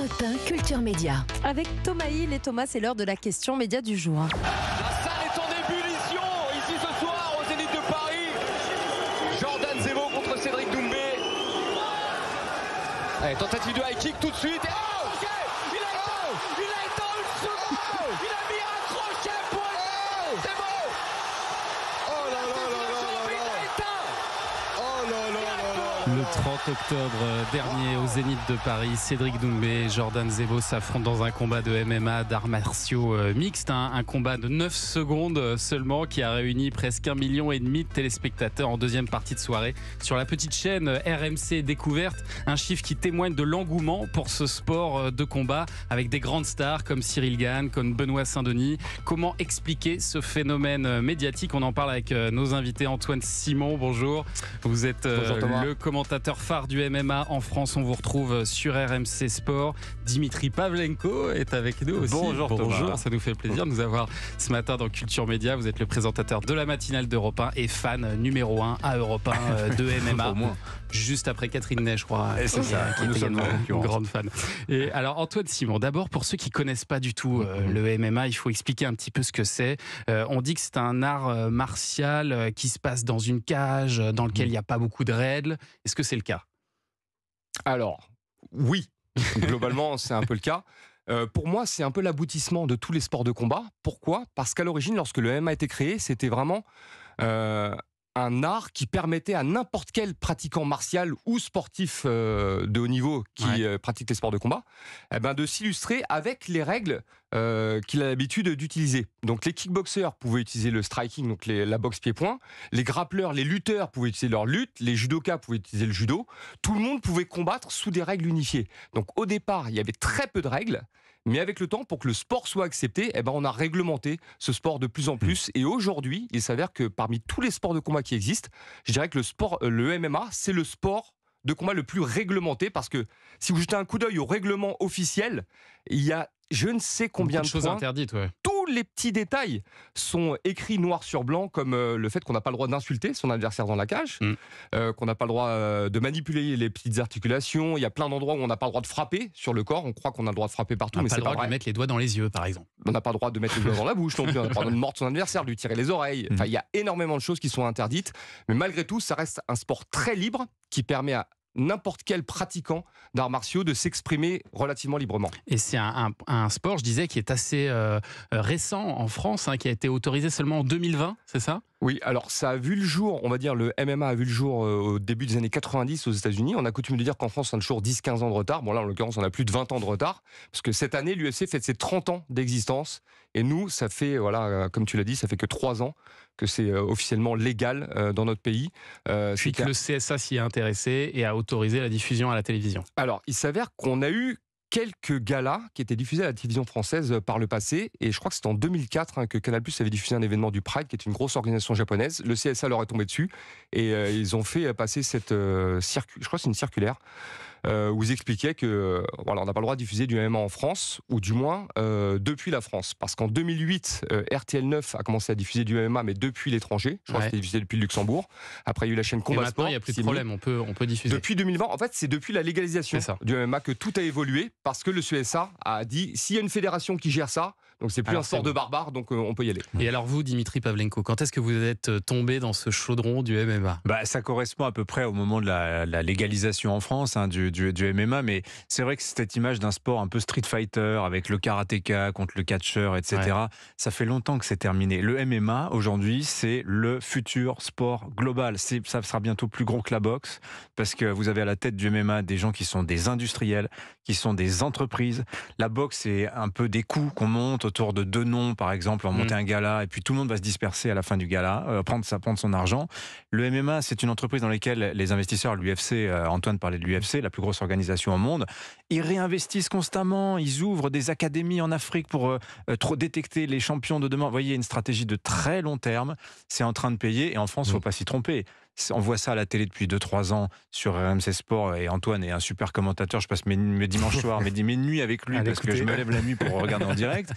Europe 1 Culture Média. Avec Thomas Hill et Thomas, c'est l'heure de la question média du jour. La salle est en ébullition ici ce soir au Zénith de Paris. Jordan Zevo contre Cédric Doumbé. Allez, tentative de high kick tout de suite. Et il a éteint une seconde. Il a mis un crochet pour c'est bon. Oh là là là là là là. Oh là là là là. Le 30 octobre dernier au Zénith de Paris, Cédric Doumbé et Jordan Zevo s'affrontent dans un combat de MMA d'arts martiaux mixtes. Un combat de 9 secondes seulement qui a réuni presque 1,5 million de téléspectateurs en deuxième partie de soirée sur la petite chaîne RMC Découverte. Un chiffre qui témoigne de l'engouement pour ce sport de combat avec des grandes stars comme Cyril Gane, comme Benoît Saint-Denis. Comment expliquer ce phénomène médiatique? On en parle avec nos invités. Antoine Simon, bonjour. Vous êtes le commentateur phare du MMA en France. On vous retrouve sur RMC Sport. Dimitri Pavlenko est avec nous aussi. Bonjour Thomas. Ça nous fait plaisir de vous avoir ce matin dans Culture Média. Vous êtes le présentateur de la matinale d'Europe 1 et fan numéro 1 à Europe 1 de MMA. Juste après Catherine Ney, je crois. Et c'est ça, qui est également une grande fan. Et alors Antoine Simon, d'abord pour ceux qui connaissent pas du tout le MMA, il faut expliquer un petit peu ce que c'est. On dit que c'est un art martial qui se passe dans une cage, dans lequel il n'y a pas beaucoup de règles. Est-ce que c'est le cas? Alors, oui, globalement, c'est un peu le cas. Pour moi, c'est un peu l'aboutissement de tous les sports de combat. Pourquoi? Parce qu'à l'origine, lorsque le MMA a été créé, c'était vraiment un art qui permettait à n'importe quel pratiquant martial ou sportif de haut niveau qui pratique les sports de combat de s'illustrer avec les règles qu'il a l'habitude d'utiliser. Donc les kickboxers pouvaient utiliser le striking, donc la boxe pied-point. Les grappleurs, les lutteurs pouvaient utiliser leur lutte. Les judokas pouvaient utiliser le judo. Tout le monde pouvait combattre sous des règles unifiées. Donc au départ, il y avait très peu de règles. Mais avec le temps, pour que le sport soit accepté, on a réglementé ce sport de plus en plus. Et aujourd'hui, il s'avère que parmi tous les sports de combat qui existent, je dirais que le MMA, c'est le sport de combat le plus réglementé. Parce que si vous jetez un coup d'œil au règlement officiel, il y a je ne sais combien de choses points. interdites, Tous les petits détails sont écrits noir sur blanc, comme le fait qu'on n'a pas le droit d'insulter son adversaire dans la cage, qu'on n'a pas le droit de manipuler les petites articulations. Il y a plein d'endroits où on n'a pas le droit de frapper sur le corps. On croit qu'on a le droit de frapper partout, mais c'est c'est pas pas le droit vrai. de mettre les doigts dans les yeux, par exemple. On n'a pas le droit de mettre les doigts dans la bouche non plus. On n'a pas le droit de mordre son adversaire, de lui tirer les oreilles. Enfin, il y a énormément de choses qui sont interdites. Mais malgré tout, ça reste un sport très libre qui permet à n'importe quel pratiquant d'arts martiaux de s'exprimer relativement librement. Et c'est un sport, je disais, qui est assez récent en France, qui a été autorisé seulement en 2020, c'est ça? Oui, alors ça a vu le jour, on va dire le MMA a vu le jour au début des années 90 aux États-Unis. On a coutume de dire qu'en France, on a toujours 10-15 ans de retard. Bon là, en l'occurrence, on a plus de 20 ans de retard, parce que cette année, l'UFC fête ses 30 ans d'existence. Et nous, ça fait, comme tu l'as dit, ça fait que 3 ans que c'est officiellement légal dans notre pays. Puis que le CSA s'y est intéressé et a autorisé la diffusion à la télévision. Alors, il s'avère qu'on a eu quelques galas qui étaient diffusés à la télévision française par le passé, et je crois que c'était en 2004 que Canal+ avait diffusé un événement du Pride, qui est une grosse organisation japonaise. Le CSA leur est tombé dessus et ils ont fait passer cette je crois que c'est une circulaire où ils expliquaient que on n'a pas le droit de diffuser du MMA en France, ou du moins depuis la France, parce qu'en 2008 RTL 9 a commencé à diffuser du MMA, mais depuis l'étranger. Je crois que c'était diffusé depuis le Luxembourg. Après il y a eu la chaîne Combat Sport. Maintenant il n'y a plus de problème, on peut diffuser. Depuis 2020, en fait c'est depuis la légalisation du MMA que tout a évolué, parce que le CSA a dit s'il y a une fédération qui gère ça, donc c'est plus un sport de barbare, donc on peut y aller. Et alors vous, Dimitri Pavlenko, quand est-ce que vous êtes tombé dans ce chaudron du MMA? Ça correspond à peu près au moment de la légalisation en France du MMA, mais c'est vrai que cette image d'un sport un peu street fighter avec le karatéka contre le catcheur, etc., ça fait longtemps que c'est terminé. Le MMA aujourd'hui, c'est le futur sport global. Ça sera bientôt plus gros que la boxe, parce que vous avez à la tête du MMA des gens qui sont des industriels, qui sont des entreprises. La boxe, c'est un peu des coups qu'on monte autour de 2 noms, par exemple, on va monter un gala, et puis tout le monde va se disperser à la fin du gala, prendre son argent. Le MMA, c'est une entreprise dans laquelle les investisseurs, l'UFC, Antoine parlait de l'UFC, la plus grosse organisation au monde, ils réinvestissent constamment, ils ouvrent des académies en Afrique pour détecter les champions de demain. Vous voyez, une stratégie de très long terme, c'est en train de payer, et en France, il ne faut pas s'y tromper. On voit ça à la télé depuis 2-3 ans sur RMC Sport, et Antoine est un super commentateur. Je passe mes dimanches soirs, mes nuits avec lui parce que je me lève la nuit pour regarder en direct.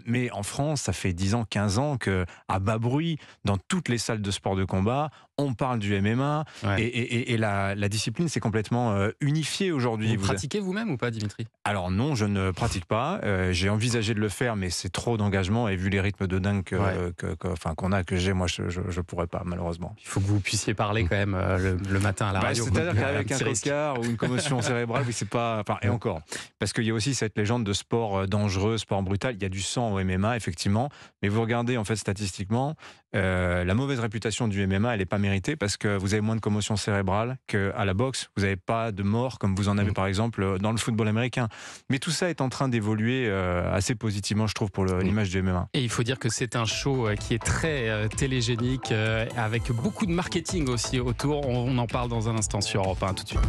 Mais en France, ça fait 10 ans, 15 ans qu'à bas bruit, dans toutes les salles de sport de combat, on parle du MMA, et la discipline s'est complètement unifiée aujourd'hui. Vous pratiquez vous-même ou pas, Dimitri? Alors non, je ne pratique pas. J'ai envisagé de le faire, mais c'est trop d'engagement, et vu les rythmes de dingue que j'ai, moi je pourrais pas, malheureusement. Il faut que vous puissiez parler quand même le matin à la radio. C'est-à-dire qu'avec un cocard ou une commotion cérébrale, oui, c'est pas. Enfin, et encore, parce qu'il y a aussi cette légende de sport dangereux, sport brutal. Il y a du sang au MMA, effectivement, mais vous regardez en fait statistiquement, la mauvaise réputation du MMA, elle n'est pas méritée, parce que vous avez moins de commotion cérébrale qu'à la boxe. Vous n'avez pas de mort comme vous en avez par exemple dans le football américain. Mais tout ça est en train d'évoluer assez positivement, je trouve, pour l'image du MMA. Et il faut dire que c'est un show qui est très télégénique, avec beaucoup de marketing aussi autour. On en parle dans un instant sur Europe 1, tout de suite.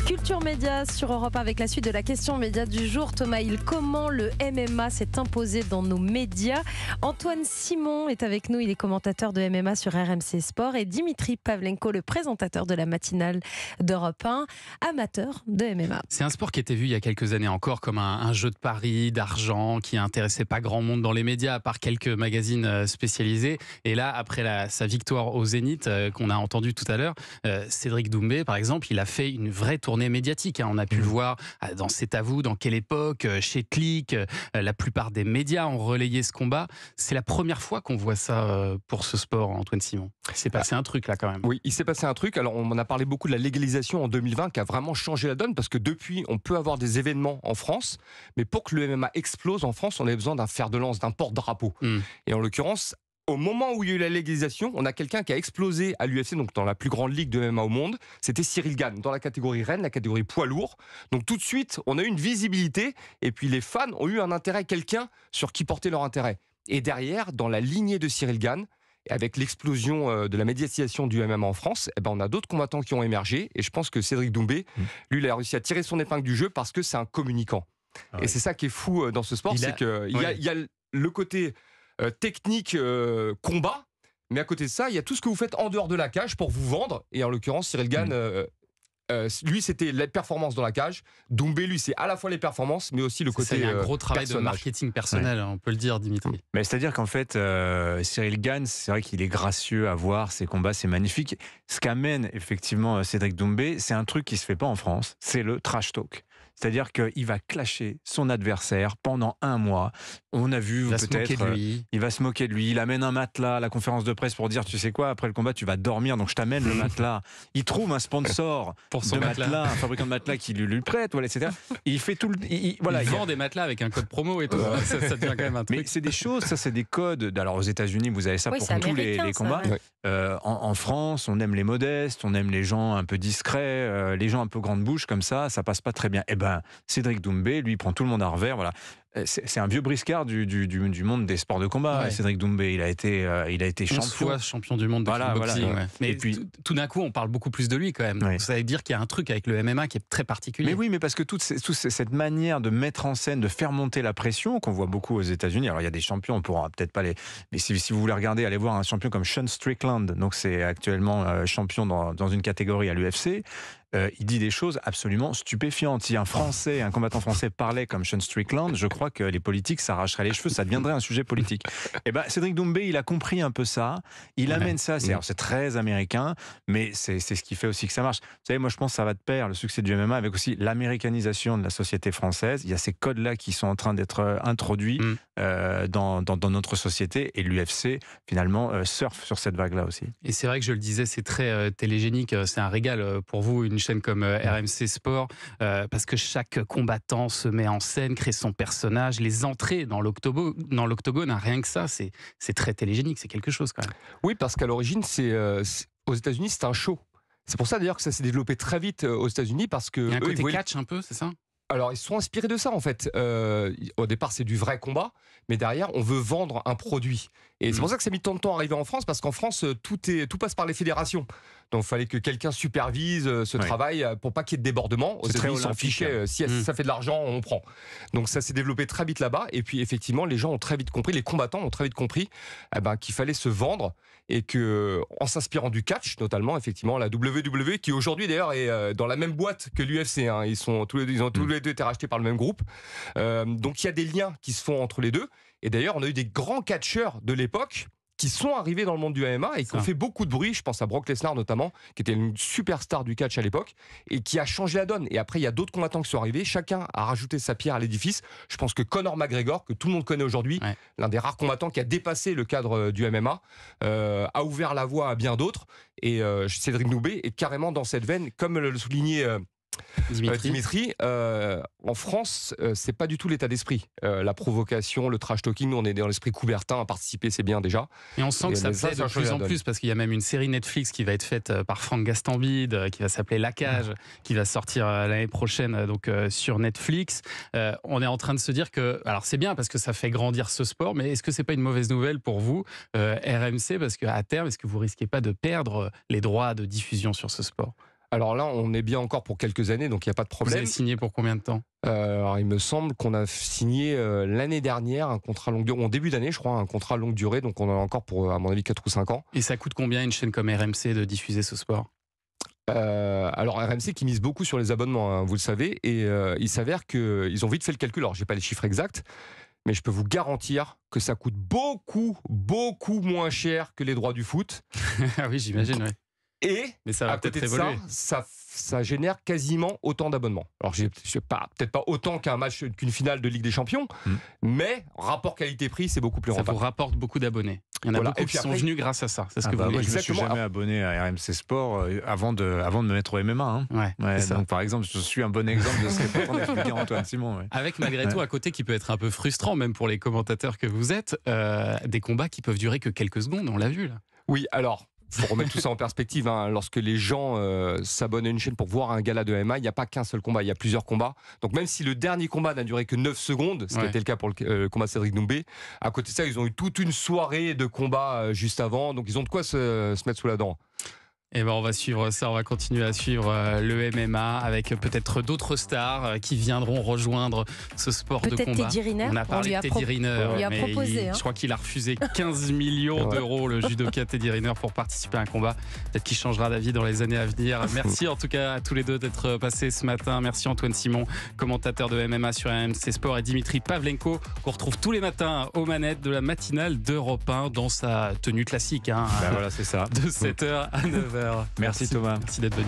Culture Média sur Europe 1 avec la suite de la question média du jour. Thomas Hill, comment le MMA s'est imposé dans nos médias? Antoine Simon est avec nous, il est commentateur de MMA sur RMC Sport, et Dimitri Pavlenko, le présentateur de la matinale d'Europe 1, amateur de MMA. C'est un sport qui était vu il y a quelques années encore comme un jeu de paris, d'argent, qui intéressait pas grand monde dans les médias, à part quelques magazines spécialisés. Et là, après sa victoire au Zénith, qu'on a entendu tout à l'heure, Cédric Doumbé, par exemple, il a fait une vraie tournée médiatique. On a pu le voir dans C'est à vous, dans Quelle époque, chez Click. La plupart des médias ont relayé ce combat. C'est la première fois qu'on voit ça pour ce sport, Antoine Simon. Il s'est passé un truc là quand même. Oui, il s'est passé un truc. Alors on en a parlé beaucoup de la légalisation en 2020 qui a vraiment changé la donne, parce que depuis, on peut avoir des événements en France, mais pour que le MMA explose en France, on a besoin d'un fer de lance, d'un porte-drapeau. Et en l'occurrence, au moment où il y a eu la légalisation, on a quelqu'un qui a explosé à l'UFC, donc dans la plus grande ligue de MMA au monde. C'était Cyril Gane, dans la catégorie reine, la catégorie poids lourd. Donc tout de suite, on a eu une visibilité, et puis les fans ont eu un intérêt, quelqu'un sur qui porter leur intérêt. Et derrière, dans la lignée de Cyril Gane, et avec l'explosion de la médiatisation du MMA en France, on a d'autres combattants qui ont émergé. Et je pense que Cédric Doumbé, lui, il a réussi à tirer son épingle du jeu parce que c'est un communicant. Et c'est ça qui est fou dans ce sport, c'est qu'il y a le côté technique, combat, mais à côté de ça, il y a tout ce que vous faites en dehors de la cage pour vous vendre. Et en l'occurrence, Cyril Gane, lui, c'était les performances dans la cage. Doumbé, lui, c'est à la fois les performances, mais aussi le côté. Il y a un gros travail personnage. de marketing personnel, on peut le dire, Dimitri. Mais c'est-à-dire qu'en fait, Cyril Gane, c'est vrai qu'il est gracieux à voir, ses combats, c'est magnifique. Ce qu'amène effectivement Cédric Doumbé, c'est un truc qui se fait pas en France, c'est le trash talk. C'est-à-dire qu'il va clasher son adversaire pendant 1 mois. On a vu peut-être, il va se moquer de lui. Il amène un matelas à la conférence de presse pour dire, tu sais quoi, après le combat, tu vas dormir, donc je t'amène le matelas. Il trouve un sponsor pour son matelas, un fabricant de matelas qui lui prête, voilà, etc. Et il fait tout. Il vend des matelas avec un code promo et tout. Ça devient quand même un truc. Mais c'est des choses, ça, c'est des codes. Alors aux États-Unis, vous avez ça pour tous les combats. En France, on aime les modestes, on aime les gens un peu discrets, les gens un peu grande bouche comme ça passe pas très bien. Cédric Doumbé, lui, prend tout le monde à revers, voilà. C'est un vieux briscard du monde des sports de combat. Cédric Doumbé, il a été champion. 11 fois champion du monde de kickboxing. Mais et puis, tout d'un coup, on parle beaucoup plus de lui quand même. Ça veut dire qu'il y a un truc avec le MMA qui est très particulier. Mais oui, mais parce que toute cette manière de mettre en scène, de faire monter la pression qu'on voit beaucoup aux États-Unis. Alors il y a des champions, on pourra peut-être pas les. Mais si vous voulez regarder, allez voir un champion comme Sean Strickland. Donc c'est actuellement champion dans une catégorie à l'UFC. Il dit des choses absolument stupéfiantes. Si un combattant français parlait comme Sean Strickland, je crois que les politiques s'arracheraient les cheveux, ça deviendrait un sujet politique. Cédric Doumbé, il a compris un peu ça, il amène ça, c'est très américain, mais c'est ce qui fait aussi que ça marche. Vous savez, moi je pense que ça va de pair, le succès du MMA, avec aussi l'américanisation de la société française. Il y a ces codes-là qui sont en train d'être introduits dans notre société, et l'UFC, finalement, surfe sur cette vague-là aussi. Et c'est vrai que je le disais, c'est très télégénique, c'est un régal pour vous, une chaîne comme RMC Sport, parce que chaque combattant se met en scène, crée son personnage, les entrées dans l'octogone, rien que ça, c'est très télégénique, c'est quelque chose quand même. Oui, parce qu'à l'origine, aux États-Unis, c'est un show. C'est pour ça d'ailleurs que ça s'est développé très vite aux États-Unis, parce que il y a un côté catch un peu, c'est ça ? Alors, ils se sont inspirés de ça, en fait. Au départ, c'est du vrai combat, mais derrière, on veut vendre un produit. Et c'est pour ça que ça a mis tant de temps à arriver en France, parce qu'en France, tout passe par les fédérations. Donc il fallait que quelqu'un supervise ce travail pour pas qu'il y ait de débordement. Aux États-Unis, ils s'en fichaient. Si ça fait de l'argent, on prend. Donc ça s'est développé très vite là-bas. Et puis effectivement, les gens ont très vite compris, les combattants ont très vite compris qu'il fallait se vendre, et que, en s'inspirant du catch, notamment, effectivement, la WWE, qui aujourd'hui d'ailleurs est dans la même boîte que l'UFC. Hein. Ils ont tous les deux été rachetés par le même groupe. Donc il y a des liens qui se font entre les deux. Et d'ailleurs, on a eu des grands catcheurs de l'époque qui sont arrivés dans le monde du MMA et qui ont fait beaucoup de bruit. Je pense à Brock Lesnar notamment, qui était une superstar du catch à l'époque et qui a changé la donne. Et après, il y a d'autres combattants qui sont arrivés. Chacun a rajouté sa pierre à l'édifice. Je pense que Conor McGregor, que tout le monde connaît aujourd'hui, l'un des rares combattants qui a dépassé le cadre du MMA, a ouvert la voie à bien d'autres. Et Cédric Doumbé est carrément dans cette veine, comme le soulignait Dimitri, en France, c'est pas du tout l'état d'esprit. La provocation, le trash talking, nous on est dans l'esprit coubertin, à participer c'est bien déjà. Et on sent que ça plaît de plus en plus, parce qu'il y a même une série Netflix qui va être faite par Franck Gastambide, qui va s'appeler La Cage, qui va sortir l'année prochaine donc sur Netflix. On est en train de se dire que, alors c'est bien parce que ça fait grandir ce sport, mais est-ce que c'est pas une mauvaise nouvelle pour vous, RMC, parce qu'à terme, est-ce que vous risquez pas de perdre les droits de diffusion sur ce sport ? Alors là, on est bien encore pour quelques années, donc il n'y a pas de problème. Vous avez signé pour combien de temps ? Alors, il me semble qu'on a signé l'année dernière un contrat longue durée, en début d'année, je crois, un contrat longue durée, donc on en a encore pour, à mon avis, 4 ou 5 ans. Et ça coûte combien une chaîne comme RMC de diffuser ce sport ? Alors RMC qui mise beaucoup sur les abonnements, hein, vous le savez, et il s'avère qu'ils ont vite fait le calcul. Alors, j'ai pas les chiffres exacts, mais je peux vous garantir que ça coûte beaucoup, beaucoup moins cher que les droits du foot. Ah oui, j'imagine, oui. Et mais ça va à côté de évoluer. ça génère quasiment autant d'abonnements. Alors, peut-être pas autant qu'une finale de Ligue des Champions, mais rapport qualité-prix, c'est beaucoup plus rentable. Ça vous rapporte beaucoup d'abonnés. Il y en a beaucoup qui sont venus grâce à ça. C'est ce que vous voulez. Moi, je ne me suis jamais abonné à RMC Sport avant de me mettre au MMA. Hein. Donc, par exemple, je suis un bon exemple de ce qu'est en train d'expliquer Antoine Simon. Ouais. Avec malgré tout, à côté, qui peut être un peu frustrant, même pour les commentateurs que vous êtes, des combats qui peuvent durer que quelques secondes, on l'a vu là. Oui, alors... Il faut remettre tout ça en perspective. Hein. Lorsque les gens s'abonnent à une chaîne pour voir un gala de MMA, il n'y a pas qu'un seul combat, il y a plusieurs combats. Donc même si le dernier combat n'a duré que 9 secondes, ce qui était le cas pour le combat de Cédric Doumbé, à côté de ça, ils ont eu toute une soirée de combat juste avant. Donc ils ont de quoi se mettre sous la dent. Et ben on va suivre ça, on va continuer à suivre le MMA avec peut-être d'autres stars qui viendront rejoindre ce sport de combat. Teddy Riner. On a parlé de Teddy Riner, on lui a proposé. Je crois qu'il a refusé 15 millions d'euros, le judoka Teddy Riner, pour participer à un combat. Peut-être qu'il changera d'avis dans les années à venir. Merci en tout cas à tous les deux d'être passés ce matin. Merci Antoine Simon, commentateur de MMA sur RMC Sport, et Dimitri Pavlenko, qu'on retrouve tous les matins aux manettes de la matinale d'Europe 1 dans sa tenue classique. Hein, voilà, c'est ça. De 7h à 9h. Merci Thomas. Merci d'être venu.